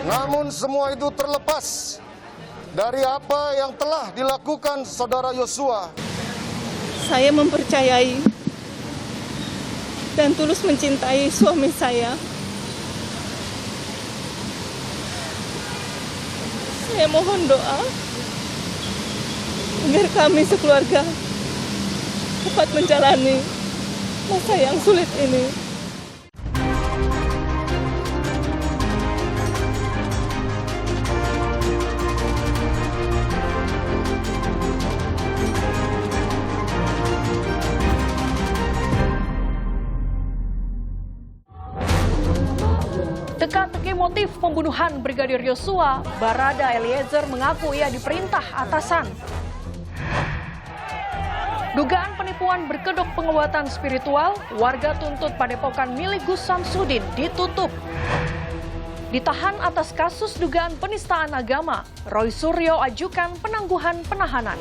Namun semua itu terlepas dari apa yang telah dilakukan Saudara Yosua. Saya mempercayai dan tulus mencintai suami saya. Saya mohon doa agar kami sekeluarga dapat menjalani masa yang sulit ini. Teka-teki motif pembunuhan Brigadir Yosua, Barada Eliezer mengaku ia diperintah atasan. Dugaan penipuan berkedok pengobatan spiritual, warga tuntut padepokan milik Gus Samsudin ditutup. Ditahan atas kasus dugaan penistaan agama, Roy Suryo ajukan penangguhan penahanan.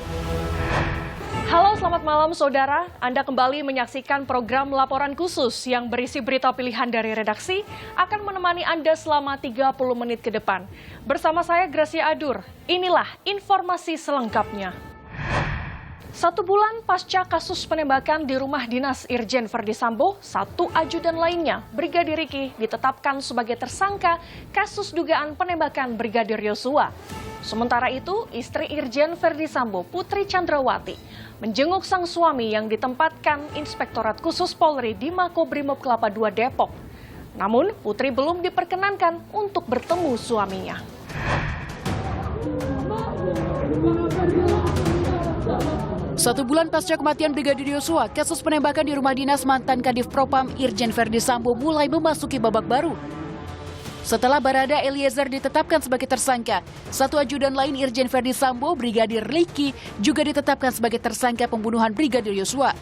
Halo, selamat malam saudara. Anda kembali menyaksikan program Laporan Khusus yang berisi berita pilihan dari redaksi akan menemani Anda selama 30 menit ke depan. Bersama saya Gracia Adur, inilah informasi selengkapnya. 1 bulan pasca kasus penembakan di rumah dinas Irjen Verdi Sambo, 1 ajudan lainnya, Brigadir Riki, ditetapkan sebagai tersangka kasus dugaan penembakan Brigadir Yosua. Sementara itu, istri Irjen Verdi Sambo, Putri Chandrawati, menjenguk sang suami yang ditempatkan Inspektorat Khusus Polri di Makobrimob Kelapa II Depok. Namun, Putri belum diperkenankan untuk bertemu suaminya. Satu bulan pasca kematian Brigadir Yosua, kasus penembakan di rumah dinas mantan Kadif Propam Irjen Verdi Sambo mulai memasuki babak baru. Setelah Barada Eliezer ditetapkan sebagai tersangka, 1 ajudan lain Irjen Verdi Sambo, Brigadir Riki, juga ditetapkan sebagai tersangka pembunuhan Brigadir Yosua.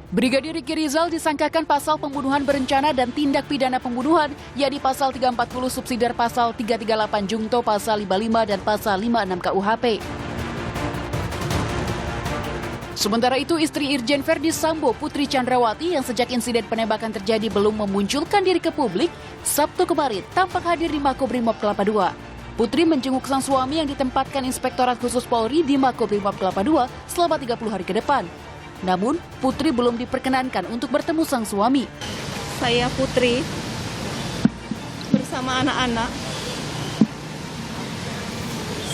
Brigadir Riki Rizal disangkakan pasal pembunuhan berencana dan tindak pidana pembunuhan, yakni pasal 340 subsidiar pasal 338 Jungto, pasal 55 dan pasal 56 KUHP. Sementara itu, istri Irjen Verdi Sambo, Putri Chandrawati, yang sejak insiden penembakan terjadi belum memunculkan diri ke publik, Sabtu kemarin tampak hadir di Makobrimob Kelapa II. Putri menjenguk sang suami yang ditempatkan Inspektorat Khusus Polri di Makobrimob Kelapa II selama 30 hari ke depan. Namun, Putri belum diperkenankan untuk bertemu sang suami. Saya Putri bersama anak-anak.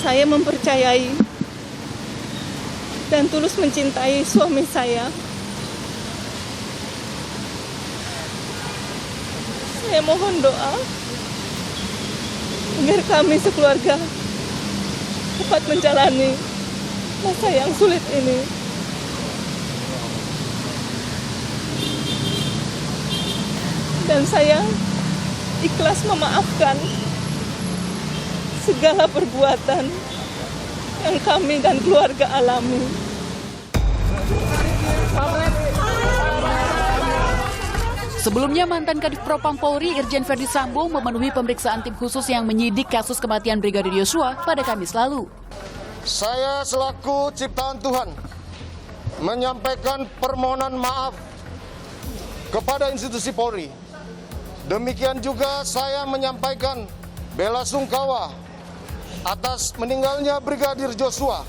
Saya mempercayai dan tulus mencintai suami saya. Saya mohon doa agar kami sekeluarga dapat menjalani masa yang sulit ini. Dan saya ikhlas memaafkan segala perbuatan yang kami dan keluarga alami. Sebelumnya, mantan Kadif Propam Polri Irjen Verdi Sambo memenuhi pemeriksaan tim khusus yang menyidik kasus kematian Brigadir Yosua pada Kamis lalu. Saya selaku ciptaan Tuhan menyampaikan permohonan maaf kepada institusi Polri. Demikian juga saya menyampaikan bela sungkawa atas meninggalnya Brigadir Yosua.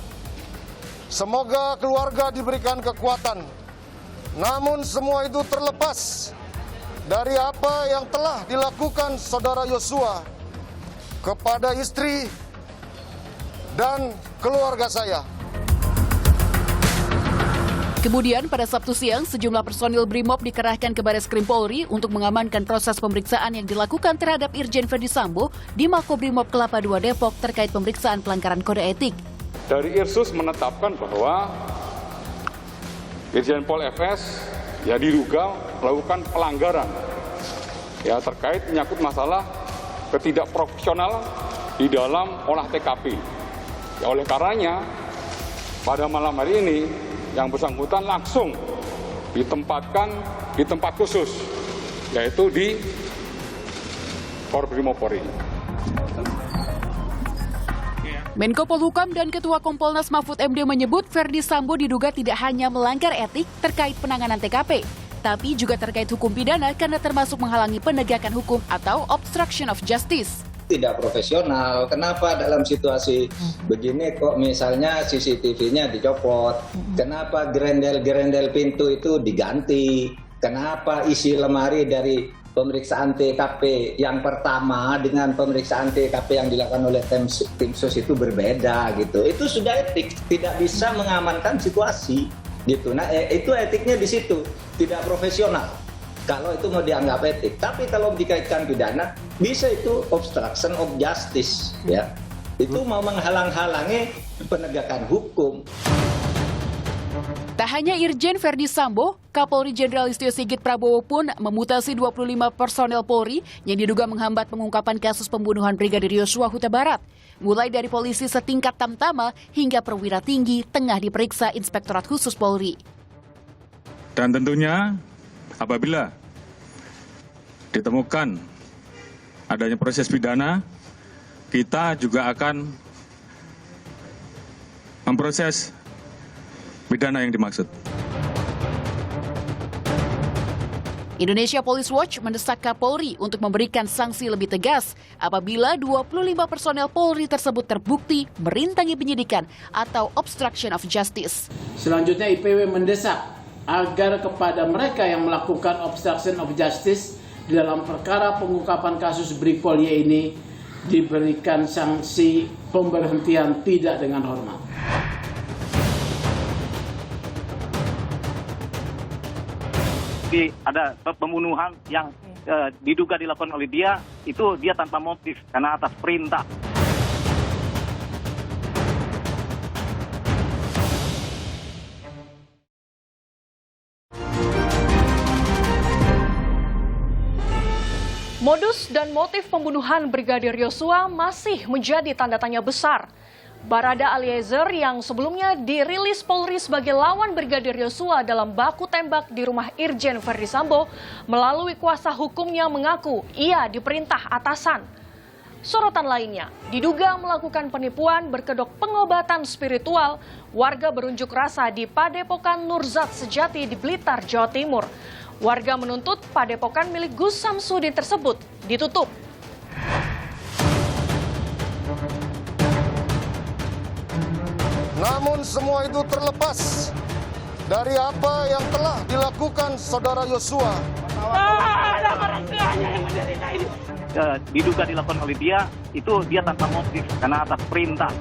Semoga keluarga diberikan kekuatan. Namun semua itu terlepas dari apa yang telah dilakukan Saudara Yosua kepada istri dan keluarga saya. Kemudian pada Sabtu siang, sejumlah personil Brimob dikerahkan ke Bareskrim Polri untuk mengamankan proses pemeriksaan yang dilakukan terhadap Irjen Verdi Sambo di Makobrimob Kelapa II Depok terkait pemeriksaan pelanggaran kode etik. Dari Irsus menetapkan bahwa Irjen Pol FS diduga melakukan pelanggaran terkait menyangkut masalah ketidakprofesional di dalam olah TKP. Oleh karenanya pada malam hari ini yang bersangkutan langsung ditempatkan di tempat khusus, yaitu di Korbrimob Polri. Menko Polhukam dan Ketua Kompolnas Mahfud MD menyebut Verdi Sambo diduga tidak hanya melanggar etik terkait penanganan TKP, tapi juga terkait hukum pidana karena termasuk menghalangi penegakan hukum atau obstruction of justice. Tidak profesional. Kenapa dalam situasi begini kok misalnya CCTV-nya dicopot? Kenapa gerendel-gerendel pintu itu diganti? Kenapa isi lemari dari pemeriksaan TKP yang pertama dengan pemeriksaan TKP yang dilakukan oleh tim sus itu berbeda gitu? Itu sudah etik, tidak bisa mengamankan situasi gitu. Nah, itu etiknya di situ, tidak profesional. Kalau itu mau dianggap etik, tapi kalau dikaitkan pidana, bisa itu obstruction of justice, ya. Itu mau menghalang-halangi penegakan hukum. Tak hanya Irjen Verdi Sambo, Kapolri Jenderal Listio Sigit Prabowo pun memutasi 25 personel Polri yang diduga menghambat pengungkapan kasus pembunuhan Brigadir Yosua Huta Barat. Mulai dari polisi setingkat tamtama hingga perwira tinggi tengah diperiksa Inspektorat Khusus Polri. Dan tentunya apabila ditemukan adanya proses pidana, kita juga akan memproses pidana yang dimaksud. Indonesia Police Watch mendesak Kapolri untuk memberikan sanksi lebih tegas apabila 25 personel Polri tersebut terbukti merintangi penyidikan atau obstruction of justice. Selanjutnya IPW mendesak agar kepada mereka yang melakukan obstruction of justice di dalam perkara pengungkapan kasus Brigpol Y ini diberikan sanksi pemberhentian tidak dengan hormat. Ada pembunuhan yang diduga dilakukan oleh dia, itu dia tanpa motif karena atas perintah. Modus dan motif pembunuhan Brigadir Yosua masih menjadi tanda tanya besar. Barada Eliezer yang sebelumnya dirilis Polri sebagai lawan Brigadir Yosua dalam baku tembak di rumah Irjen Verdi Sambo melalui kuasa hukumnya mengaku ia diperintah atasan. Sorotan lainnya, diduga melakukan penipuan berkedok pengobatan spiritual warga berunjuk rasa di Padepokan Nurzat Sejati di Blitar, Jawa Timur. Warga menuntut padepokan milik Gus Samsudin tersebut ditutup. Namun semua itu terlepas dari apa yang telah dilakukan saudara Yosua. Diduga dilakukan oleh dia, itu dia tanpa motif karena atas perintah.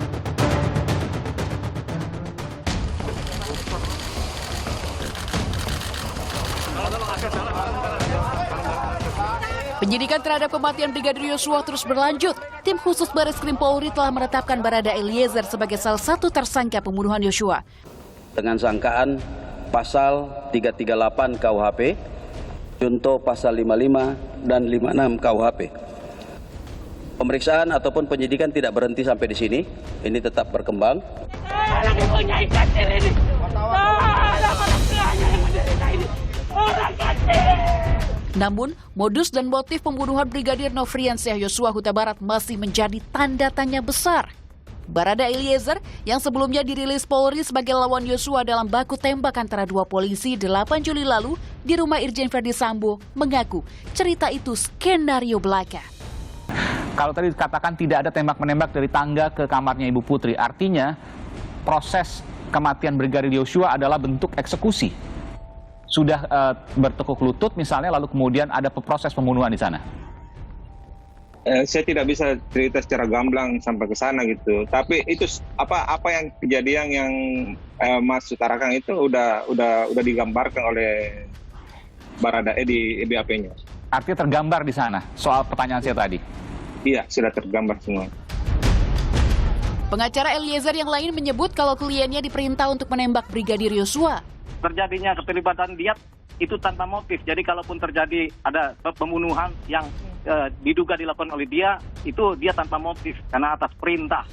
Penyidikan terhadap kematian Brigadir Yosua terus berlanjut. Tim khusus Bareskrim Polri telah menetapkan Barada Eliezer sebagai salah satu tersangka pembunuhan Yosua. Dengan sangkaan pasal 338 KUHP, junto pasal 55 dan 56 KUHP. Pemeriksaan ataupun penyidikan tidak berhenti sampai di sini. Ini tetap berkembang. Namun, modus dan motif pembunuhan Brigadir Nofriansyah Yosua Huta Barat masih menjadi tanda tanya besar. Barada Eliezer yang sebelumnya dirilis Polri sebagai lawan Yosua dalam baku tembak antara dua polisi 8 Juli lalu di rumah Irjen Verdi Sambo mengaku cerita itu skenario belaka. Kalau tadi dikatakan tidak ada tembak-menembak dari tangga ke kamarnya Ibu Putri, artinya proses kematian Brigadir Yosua adalah bentuk eksekusi. Sudah bertekuk lutut misalnya, lalu kemudian ada proses pembunuhan di sana. Saya tidak bisa cerita secara gamblang sampai ke sana gitu. Tapi itu apa yang kejadian yang Mas utarakan itu udah digambarkan oleh Baradae di BAP-nya. Artinya tergambar di sana soal pertanyaan saya tadi. Iya, sudah tergambar semua. Pengacara Eliezer yang lain menyebut kalau kliennya diperintah untuk menembak Brigadir Yosua. Terjadinya keterlibatan dia itu tanpa motif. Jadi kalaupun terjadi ada pembunuhan yang diduga dilakukan oleh dia, itu dia tanpa motif karena atas perintah.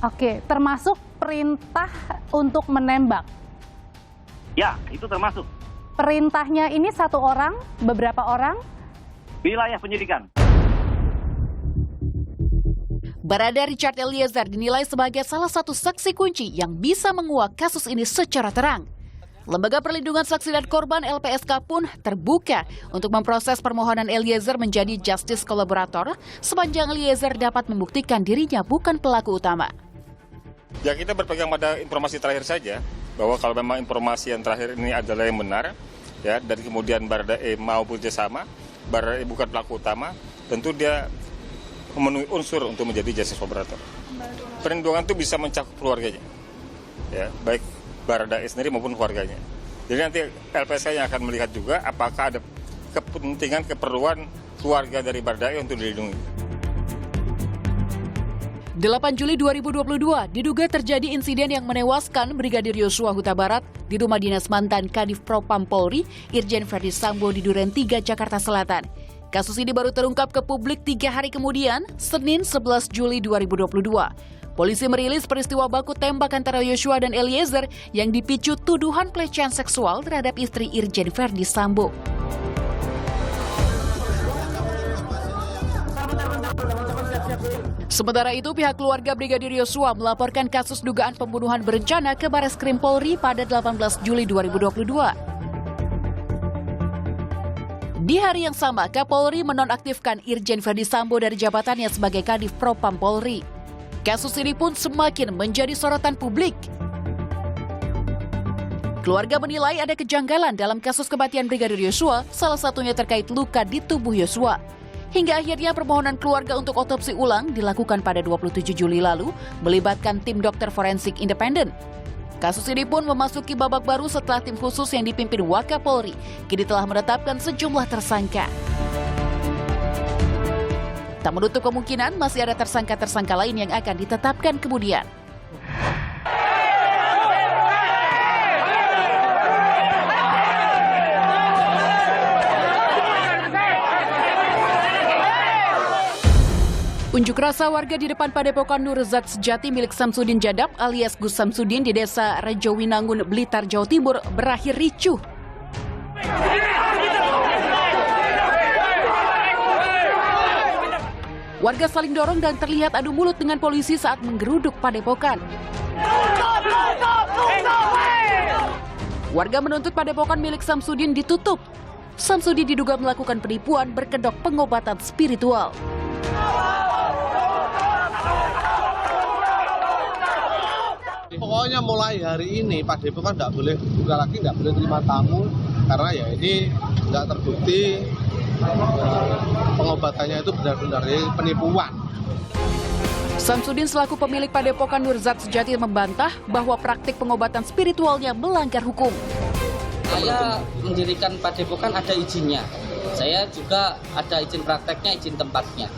Oke, termasuk perintah untuk menembak? Ya, itu termasuk. Perintahnya ini satu orang, beberapa orang? Wilayah penyidikan. Barada Richard Eliezer dinilai sebagai salah satu saksi kunci yang bisa menguak kasus ini secara terang. Lembaga Perlindungan Saksi dan Korban LPSK pun terbuka untuk memproses permohonan Eliezer menjadi justice kolaborator sepanjang Eliezer dapat membuktikan dirinya bukan pelaku utama. Ya, kita berpegang pada informasi terakhir saja, bahwa kalau memang informasi yang terakhir ini adalah yang benar, ya, dan kemudian Baradae mau bekerjasama, Baradae bukan pelaku utama, tentu dia memenuhi unsur untuk menjadi justice collaborator. Perlindungan itu bisa mencakup keluarganya, ya, baik Baradae sendiri maupun keluarganya. Jadi nanti LPSK yang akan melihat juga apakah ada kepentingan keperluan keluarga dari Baradae untuk dilindungi. 8 Juli 2022 diduga terjadi insiden yang menewaskan Brigadir Yosua Huta Barat di rumah dinas mantan Kadif Propam Polri, Irjen Verdi Sambo di Duren 3, Jakarta Selatan. Kasus ini baru terungkap ke publik 3 hari kemudian, Senin 11 Juli 2022. Polisi merilis peristiwa baku tembak antara Yosua dan Eliezer yang dipicu tuduhan pelecehan seksual terhadap istri Irjen Verdi Sambo. Sementara itu, pihak keluarga Brigadir Yosua melaporkan kasus dugaan pembunuhan berencana ke Bareskrim Polri pada 18 Juli 2022. Di hari yang sama, Kapolri menonaktifkan Irjen Verdi Sambo dari jabatannya sebagai Kadif Propam Polri. Kasus ini pun semakin menjadi sorotan publik. Keluarga menilai ada kejanggalan dalam kasus kematian Brigadir Yosua, salah satunya terkait luka di tubuh Yosua. Hingga akhirnya permohonan keluarga untuk otopsi ulang dilakukan pada 27 Juli lalu, melibatkan tim dokter forensik independen. Kasus ini pun memasuki babak baru setelah tim khusus yang dipimpin Wakapolri kini telah menetapkan sejumlah tersangka. Tak menutup kemungkinan masih ada tersangka-tersangka lain yang akan ditetapkan kemudian. Unjuk rasa warga di depan Padepokan Nur Zat Sejati milik Samsudin Jadap alias Gus Samsudin di Desa Rejowinangun, Blitar, Jawa Timur berakhir ricuh. Warga saling dorong dan terlihat adu mulut dengan polisi saat menggeruduk Padepokan. Warga menuntut Padepokan milik Samsudin ditutup. Samsudin diduga melakukan penipuan berkedok pengobatan spiritual. Pokoknya mulai hari ini Padepokan nggak boleh buka lagi, nggak boleh terima tamu karena ya ini nggak terbukti pengobatannya itu benar-benar penipuan. Samsudin selaku pemilik Padepokan Nur Zat Sejati membantah bahwa praktik pengobatan spiritualnya melanggar hukum. Saya mendirikan Padepokan ada izinnya. Saya juga ada izin prakteknya, izin tempatnya.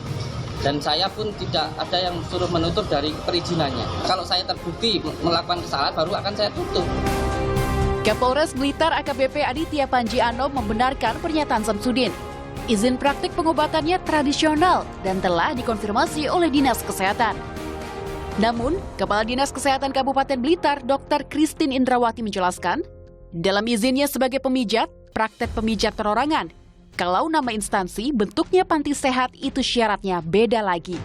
Dan saya pun tidak ada yang suruh menutup dari perizinannya. Kalau saya terbukti melakukan kesalahan baru akan saya tutup. Kapolres Blitar AKBP Aditya Panji Anom membenarkan pernyataan Samsudin. Izin praktik pengobatannya tradisional dan telah dikonfirmasi oleh Dinas Kesehatan. Namun, Kepala Dinas Kesehatan Kabupaten Blitar, Dr. Christine Indrawati menjelaskan, dalam izinnya sebagai pemijat, praktek pemijat perorangan. Kalau nama instansi bentuknya panti sehat itu syaratnya beda lagi.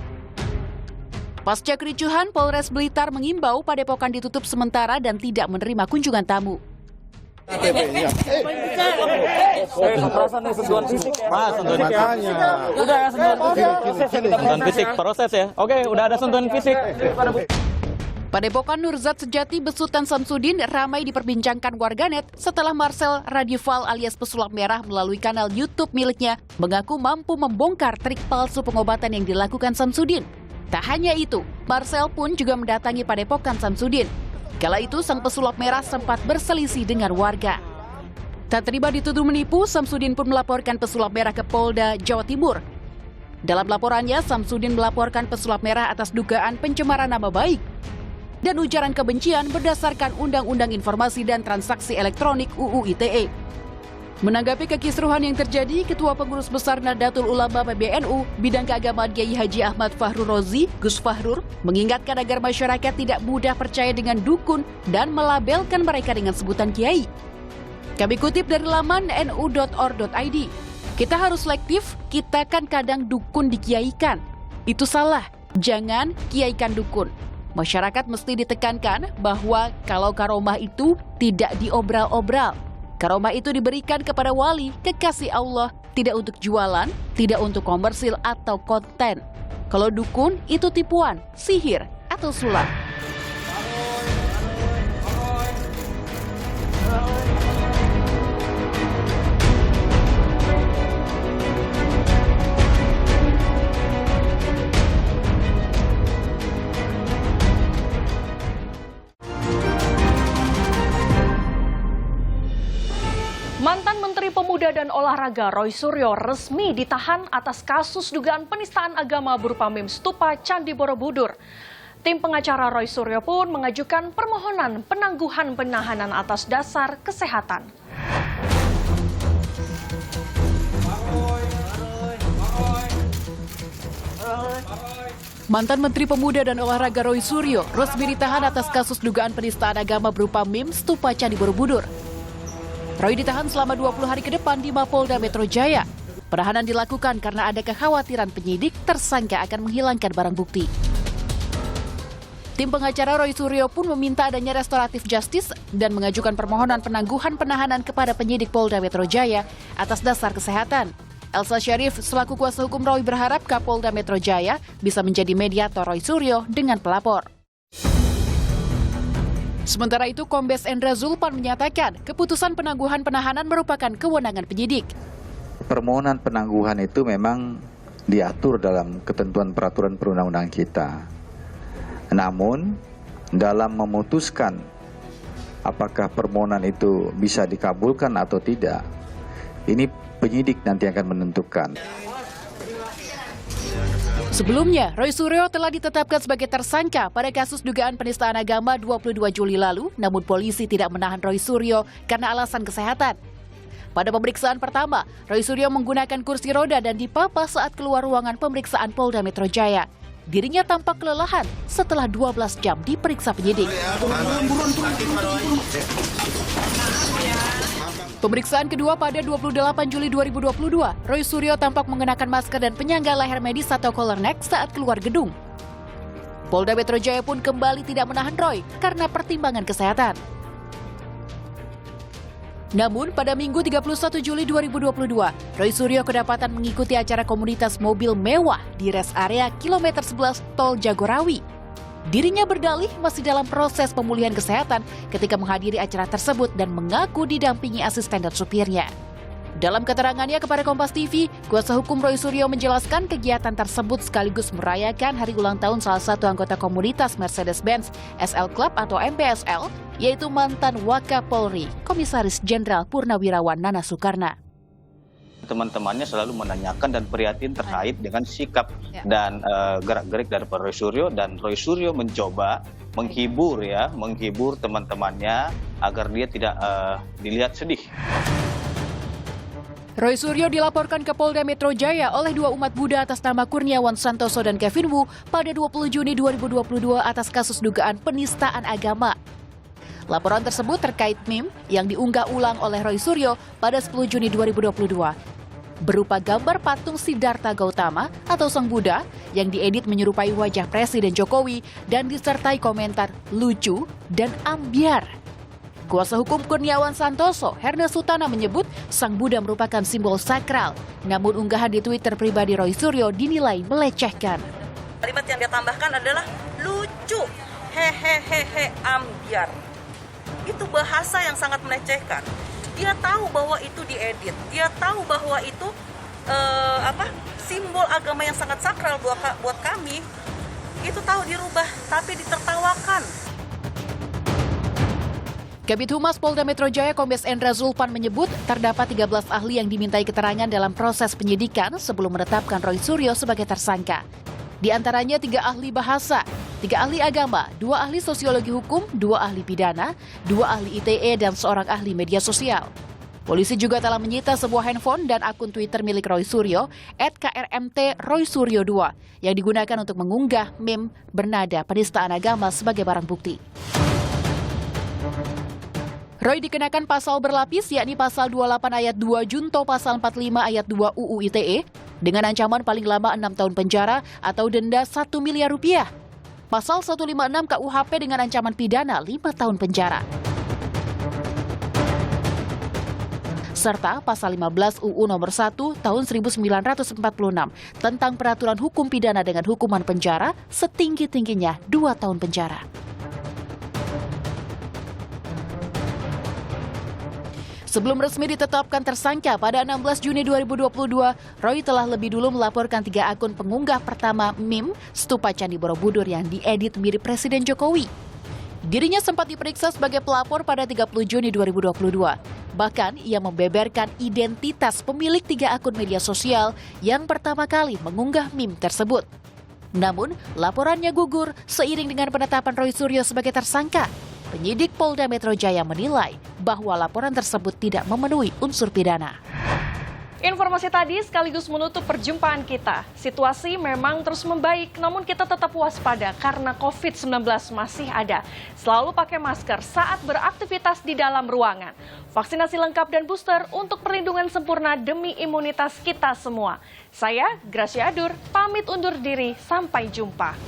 Pasca kericuhan, Polres Blitar mengimbau Padepokan ditutup sementara dan tidak menerima kunjungan tamu. Sentuhan fisik proses ya. Oke, udah ada sentuhan fisik. Padepokan Nur Zat Sejati besutan Samsudin ramai diperbincangkan warganet setelah Marcel Radival alias pesulap merah melalui kanal YouTube miliknya mengaku mampu membongkar trik palsu pengobatan yang dilakukan Samsudin. Tak hanya itu, Marcel pun juga mendatangi Padepokan Samsudin. Kala itu sang pesulap merah sempat berselisih dengan warga. Tak terima dituduh menipu, Samsudin pun melaporkan pesulap merah ke Polda Jawa Timur. Dalam laporannya, Samsudin melaporkan pesulap merah atas dugaan pencemaran nama baik dan ujaran kebencian berdasarkan Undang-Undang Informasi dan Transaksi Elektronik UU ITE. Menanggapi kekisruhan yang terjadi, Ketua Pengurus Besar Nahdlatul Ulama PBNU, Bidang Keagamaan Kiai Haji Ahmad Fahru Rozi, Gus Fahrur, mengingatkan agar masyarakat tidak mudah percaya dengan dukun dan melabelkan mereka dengan sebutan kiai. Kami kutip dari laman nu.or.id. Kita harus selektif, kita kan kadang dukun dikiaikan. Itu salah, jangan kiaikan dukun. Masyarakat mesti ditekankan bahwa kalau karomah itu tidak diobral-obral. Karomah itu diberikan kepada wali, kekasih Allah, tidak untuk jualan, tidak untuk komersil atau konten. Kalau dukun itu tipuan, sihir, atau sulap. Mantan Menteri Pemuda dan Olahraga Roy Suryo resmi ditahan atas kasus dugaan penistaan agama berupa meme stupa Candi Borobudur. Tim pengacara Roy Suryo pun mengajukan permohonan penangguhan penahanan atas dasar kesehatan. Mantan Menteri Pemuda dan Olahraga Roy Suryo resmi ditahan atas kasus dugaan penistaan agama berupa meme stupa Candi Borobudur. Roy ditahan selama 20 hari ke depan di Mapolda Metro Jaya. Penahanan dilakukan karena ada kekhawatiran penyidik tersangka akan menghilangkan barang bukti. Tim pengacara Roy Suryo pun meminta adanya restoratif justice dan mengajukan permohonan penangguhan penahanan kepada penyidik Polda Metro Jaya atas dasar kesehatan. Elsa Syarif selaku kuasa hukum Roy berharap Kapolda Metro Jaya bisa menjadi mediator Roy Suryo dengan pelapor. Sementara itu, Kombes Endra Zulpan menyatakan keputusan penangguhan penahanan merupakan kewenangan penyidik. Permohonan penangguhan itu memang diatur dalam ketentuan peraturan perundang-undangan kita. Namun, dalam memutuskan apakah permohonan itu bisa dikabulkan atau tidak, ini penyidik nanti akan menentukan. Sebelumnya, Roy Suryo telah ditetapkan sebagai tersangka pada kasus dugaan penistaan agama 22 Juli lalu, namun polisi tidak menahan Roy Suryo karena alasan kesehatan. Pada pemeriksaan pertama, Roy Suryo menggunakan kursi roda dan dipapa saat keluar ruangan pemeriksaan Polda Metro Jaya. Dirinya tampak kelelahan setelah 12 jam diperiksa penyidik. Pemeriksaan kedua pada 28 Juli 2022, Roy Suryo tampak mengenakan masker dan penyangga leher medis atau collar neck saat keluar gedung. Polda Metro Jaya pun kembali tidak menahan Roy karena pertimbangan kesehatan. Namun, pada Minggu 31 Juli 2022, Roy Suryo kedapatan mengikuti acara komunitas mobil mewah di rest area kilometer 11 Tol Jagorawi. Dirinya berdalih masih dalam proses pemulihan kesehatan ketika menghadiri acara tersebut dan mengaku didampingi asisten dan supirnya. Dalam keterangannya kepada Kompas TV, kuasa hukum Roy Suryo menjelaskan kegiatan tersebut sekaligus merayakan hari ulang tahun salah satu anggota komunitas Mercedes-Benz SL Club atau MPSL, yaitu mantan Wakapolri, Komisaris Jenderal Purnawirawan Nana Soekarno. Teman-temannya selalu menanyakan dan prihatin terkait dengan sikap dan gerak-gerik dari Roy Suryo, dan Roy Suryo mencoba menghibur teman-temannya agar dia tidak dilihat sedih. Roy Suryo dilaporkan ke Polda Metro Jaya oleh dua umat Buddha atas nama Kurniawan Santoso dan Kevin Wu pada 20 Juni 2022 atas kasus dugaan penistaan agama. Laporan tersebut terkait meme yang diunggah ulang oleh Roy Suryo pada 10 Juni 2022. Berupa gambar patung Siddhartha Gautama atau Sang Buddha yang diedit menyerupai wajah Presiden Jokowi dan disertai komentar lucu dan ambiar. Kuasa hukum Kurniawan Santoso, Herna Sutana menyebut Sang Buddha merupakan simbol sakral. Namun unggahan di Twitter pribadi Roy Suryo dinilai melecehkan. Kalimat yang dia tambahkan adalah lucu, hehehehe, ambiar. Itu bahasa yang sangat melecehkan. Dia tahu bahwa itu diedit. Dia tahu bahwa itu simbol agama yang sangat sakral buat kami. Itu tahu dirubah, tapi ditertawakan. Kabid Humas Polda Metro Jaya Kombes Endra Zulpan menyebut terdapat 13 ahli yang dimintai keterangan dalam proses penyidikan sebelum menetapkan Roy Suryo sebagai tersangka. Di antaranya 3 ahli bahasa, 3 ahli agama, 2 ahli sosiologi hukum, 2 ahli pidana, 2 ahli ITE, dan seorang ahli media sosial. Polisi juga telah menyita sebuah handphone dan akun Twitter milik Roy Suryo, @KRMT_Roy_Suryo2, yang digunakan untuk mengunggah meme bernada penistaan agama sebagai barang bukti. Roy dikenakan pasal berlapis, yakni pasal 28 ayat 2 junto pasal 45 ayat 2 UU ITE, dengan ancaman paling lama 6 tahun penjara atau denda 1 miliar rupiah. Pasal 156 KUHP dengan ancaman pidana 5 tahun penjara. Serta pasal 15 UU nomor 1 tahun 1946 tentang peraturan hukum pidana dengan hukuman penjara setinggi-tingginya 2 tahun penjara. Sebelum resmi ditetapkan tersangka pada 16 Juni 2022, Roy telah lebih dulu melaporkan 3 akun pengunggah pertama meme Stupa Candi Borobudur yang diedit mirip Presiden Jokowi. Dirinya sempat diperiksa sebagai pelapor pada 30 Juni 2022. Bahkan ia membeberkan identitas pemilik 3 akun media sosial yang pertama kali mengunggah meme tersebut. Namun, laporannya gugur seiring dengan penetapan Roy Suryo sebagai tersangka. Penyidik Polda Metro Jaya menilai bahwa laporan tersebut tidak memenuhi unsur pidana. Informasi tadi sekaligus menutup perjumpaan kita. Situasi memang terus membaik, namun kita tetap waspada karena COVID-19 masih ada. Selalu pakai masker saat beraktivitas di dalam ruangan. Vaksinasi lengkap dan booster untuk perlindungan sempurna demi imunitas kita semua. Saya, Gracia Adur, pamit undur diri. Sampai jumpa.